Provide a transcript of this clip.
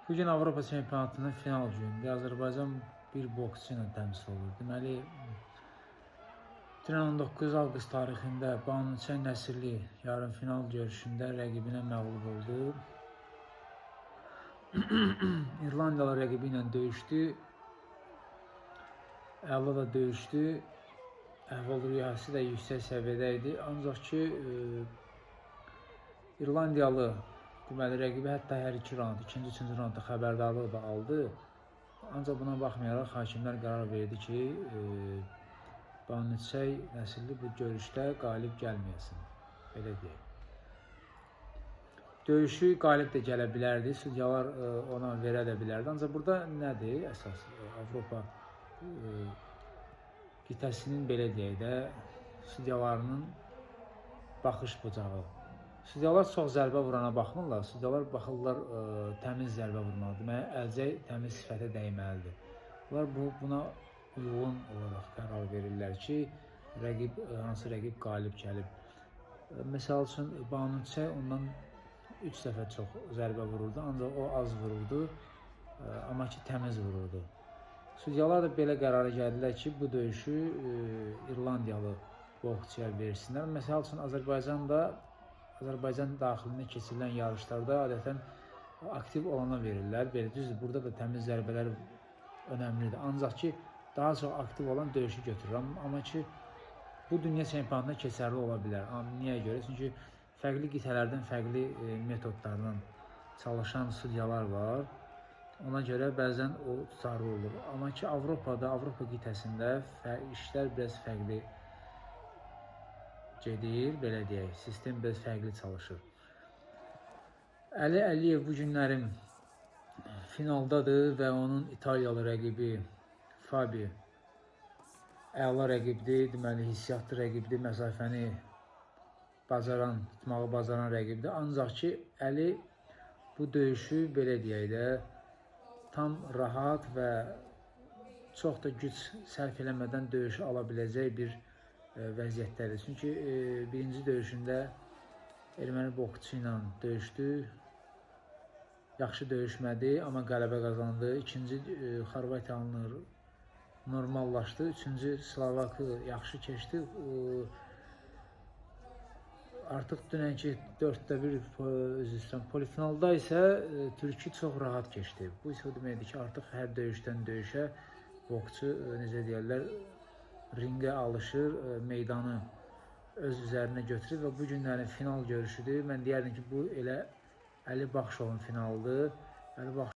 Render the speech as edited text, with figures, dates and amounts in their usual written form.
Bugün Avropa Çempionatının final günündə Azərbaycan bir boksçu ilə təmsil olur. Deməli, 19 avqust tarixində Banu Nəsirli yarımfinal görüşündə rəqibinə məğlub oldu. İrlandiyalı rəqibi ilə döyüşdü. Əla da döyüşdü. Əhval-ruhiyyəsi də yüksək səviyyədə idi. Ancaq ki, İrlandiyalı deməli rəqibi hətta hər iki raund, ikinci, üçüncü raundda xəbərdarlıq da aldı. Ancaq buna baxmayaraq hakimlər qərar verdi ki, Banu Nəsirli bu görüşdə qalib gəlməyəsin. Belə deyək. Döyüşü qalib də gələ bilərdi, sudyalar ona verə də bilərdi. Ancaq burada nədir əsas? Avropa qitəsinin belə deyək də sudyalarının baxış bucağı. Sudyalar çox zərbə vurana baxmırlar, sudyalar baxırlar təmiz zərbə vurmalıdır. Deməli, əlcək təmiz sifətə dəyməlidir. Bunlar buna uyğun olaraq qərar verirlər ki, hansı rəqib qalib gəlib. Məsəl üçün, Banu ondan 3 dəfə çox zərbə vururdu, ancaq o az vururdu, amma ki, təmiz vururdu. Sudyalar da belə qərara gəldilər ki, bu döyüşü İrlandiyalı boksçuya versinlər. Məsəl üçün, Azərbaycan daxilində keçirilən yarışlarda adətən aktiv olana verirlər. Belə düzdür, burada da təmiz zərbələr önəmlidir. Ancaq ki, daha çox aktiv olan döyüşü götürür. Amma ki, bu dünya çempionatında keçərli ola bilər. Niyə görə? Çünki fərqli qitələrdən fərqli metodlarla çalışan sudyalar var. Ona görə bəzən o tutarlı olur. Amma ki, Avropa qitəsində işlər biraz fərqli gedir, belə deyək, sistem biraz fərqli çalışır. Əli Əliyev bu günlərim finaldadır və onun İtaliyalı rəqibi Fabi əla rəqibdir, deməli hissiyatlı rəqibdir, məsafəni tutmağı bacaran rəqibdir. Ancaq ki, Əli bu döyüşü belə deyək də tam rahat və çox da güc sərf eləmədən döyüşü ala biləcək bir vəziyyətdədir. Çünki birinci döyüşündə erməni boksçu ilə döyüşdü. Yaxşı döyüşmədi, amma qələbə qazandı. İkinci Xorvatiyalı normallaşdı. Üçüncü Slovakı yaxşı keçdi. Artıq dünənki 4-1 polifinalda isə Türkü çox rahat keçdi. Bu isə o deməkdir ki, artıq hər döyüşdən döyüşə boksçu, necə deyərlər, ringə alışır, meydanı öz üzərinə götürür və bu günlərin final görüşüdür. Mən deyərdim ki, bu elə Əli Baxşovun finalıdır.